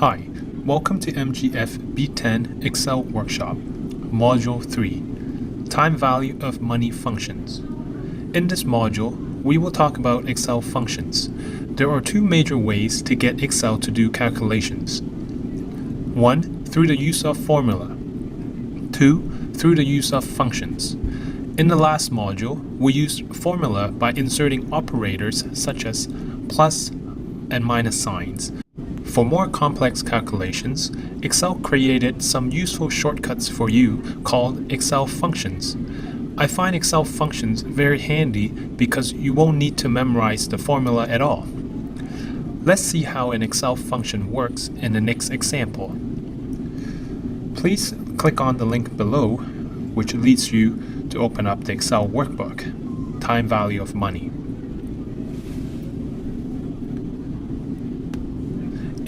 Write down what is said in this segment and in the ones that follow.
Hi, welcome to MGFB10 Excel Workshop, Module 3, Time Value of Money Functions. In this module, we will talk about Excel functions. There are two major ways to get Excel to do calculations. 1. Through the use of formula. 2. Through the use of functions. In the last module, we used formula by inserting operators such as plus and minus signs. For more complex calculations, Excel created some useful shortcuts for you called Excel functions. I find Excel functions very handy because you won't need to memorize the formula at all. Let's see how an Excel function works in the next example. Please click on the link below, which leads you to open up the Excel workbook, Time Value of Money.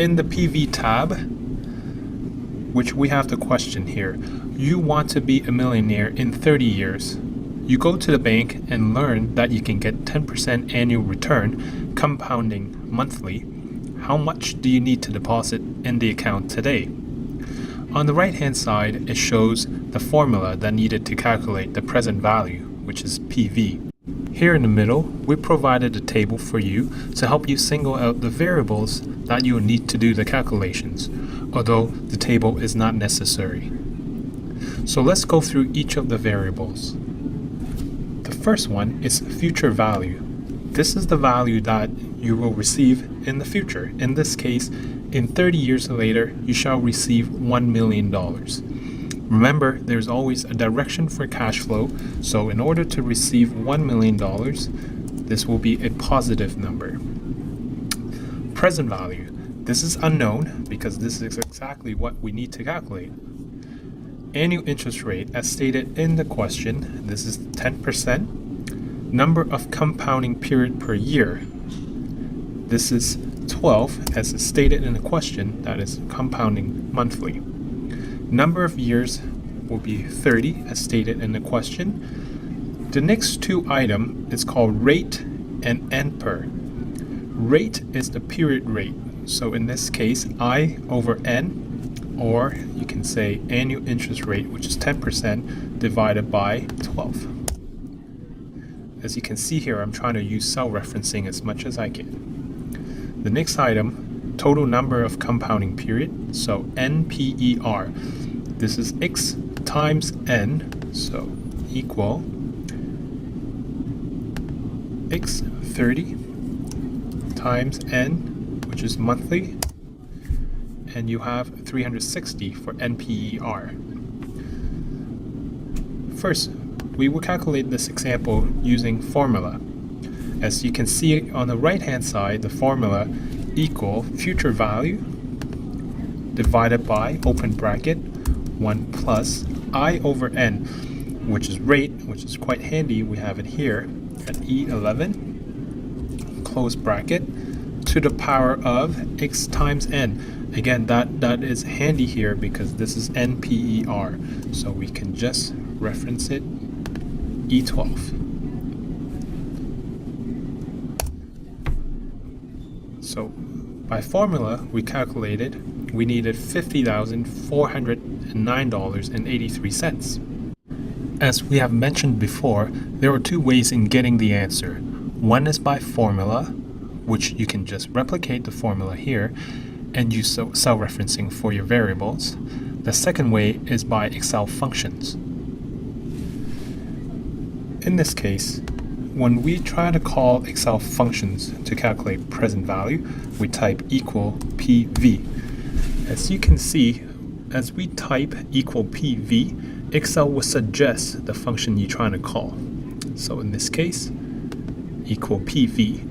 In the PV tab, which we have the question here, you want to be a millionaire in 30 years. You go to the bank and learn that you can get 10% annual return, compounding monthly. How much do you need to deposit in the account today? On the right hand side, it shows the formula that needed to calculate the present value, which is PV. Here in the middle, we provided a table for you to help you single out the variables that you will need to do the calculations, although the table is not necessary. So let's go through each of the variables. The first one is future value. This is the value that you will receive in the future. In this case, in 30 years later, you shall receive $1 million. Remember, there's always a direction for cash flow, so in order to receive $1 million, this will be a positive number. Present value. This is unknown because this is exactly what we need to calculate. Annual interest rate, as stated in the question, this is 10%. Number of compounding period per year. This is 12, as stated in the question, that is compounding monthly. Number of years will be 30, as stated in the question. The next two items is called rate and NPER. Rate is the period rate. So in this case, I over N, or you can say annual interest rate, which is 10% divided by 12. As you can see here, I'm trying to use cell referencing as much as I can. The next item, total number of compounding period, so NPER. This is X times N, so equal X 30 times N, which is monthly, and you have 360 for NPER. First, we will calculate this example using formula. As you can see on the right hand side, the formula equal future value divided by open bracket 1 plus I over N, which is rate, which is quite handy. We have it here at E11 close bracket to the power of X times N. Again, that is handy here because this is NPER, so we can just reference it E12. So by formula, we calculated we needed $50,409.83. As we have mentioned before, there are two ways in getting the answer. One is by formula, which you can just replicate the formula here and use cell referencing for your variables. The second way is by Excel functions. In this case, when we try to call Excel functions to calculate present value, we type equal PV. As you can see, as we type equal PV, Excel will suggest the function you're trying to call. So in this case, equal PV.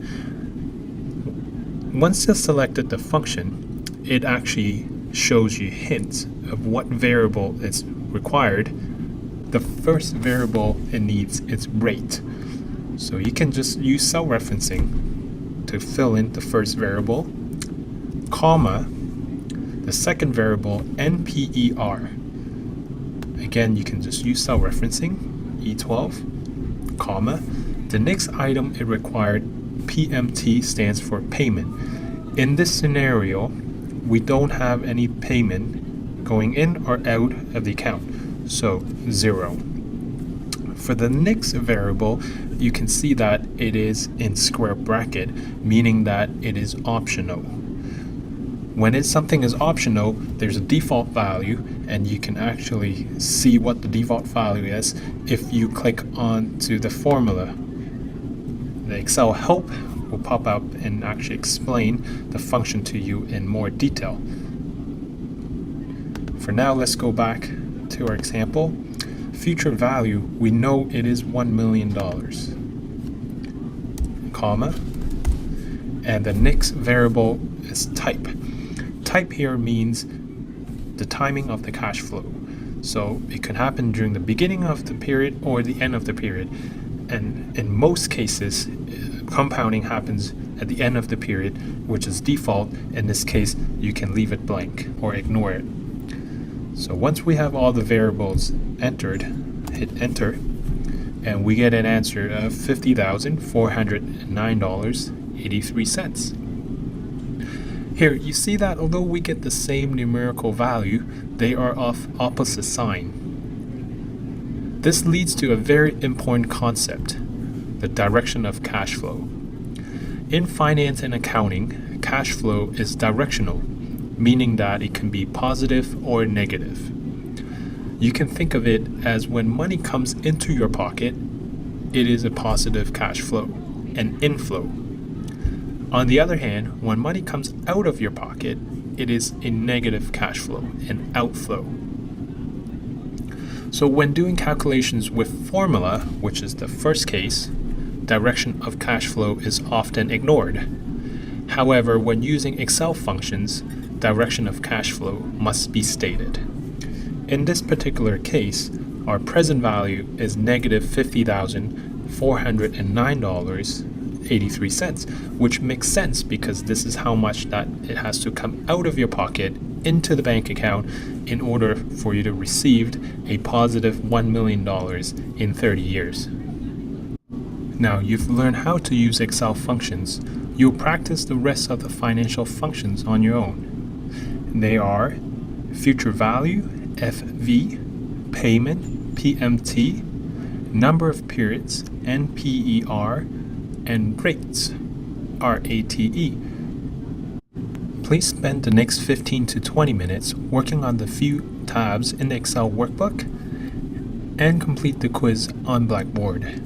Once you've selected the function, it actually shows you hints of what variable is required. The first variable it needs is rate. So you can just use cell referencing to fill in the first variable, comma, the second variable NPER. Again, you can just use cell referencing, E12, comma. The next item it required PMT stands for payment. In this scenario, we don't have any payment going in or out of the account, so 0. For the next variable, you can see that it is in square bracket, meaning that it is optional. When something is optional, there's a default value, and you can actually see what the default value is if you click on to the formula. The Excel help will pop up and actually explain the function to you in more detail. For now, let's go back to our example. Future value, we know it is $1 million, comma, and the next variable is type. Type here means the timing of the cash flow. So it can happen during the beginning of the period or the end of the period. And in most cases, compounding happens at the end of the period, which is default. In this case, you can leave it blank or ignore it. So once we have all the variables entered, hit enter, and we get an answer of $50,409.83. Here, you see that although we get the same numerical value, they are of opposite sign. This leads to a very important concept, the direction of cash flow. In finance and accounting, cash flow is directional, meaning that it can be positive or negative. You can think of it as when money comes into your pocket, it is a positive cash flow, an inflow. On the other hand, when money comes out of your pocket, it is a negative cash flow, an outflow. So when doing calculations with formula, which is the first case, direction of cash flow is often ignored. However, when using Excel functions, direction of cash flow must be stated. In this particular case, our present value is negative $50,409.83, which makes sense because this is how much that it has to come out of your pocket into the bank account in order for you to receive a positive $1 million in 30 years. Now you've learned how to use Excel functions. You'll practice the rest of the financial functions on your own. They are future value, FV, payment, PMT, number of periods, NPER, and rates, RATE. Please spend the next 15 to 20 minutes working on the few tabs in the Excel workbook and complete the quiz on Blackboard.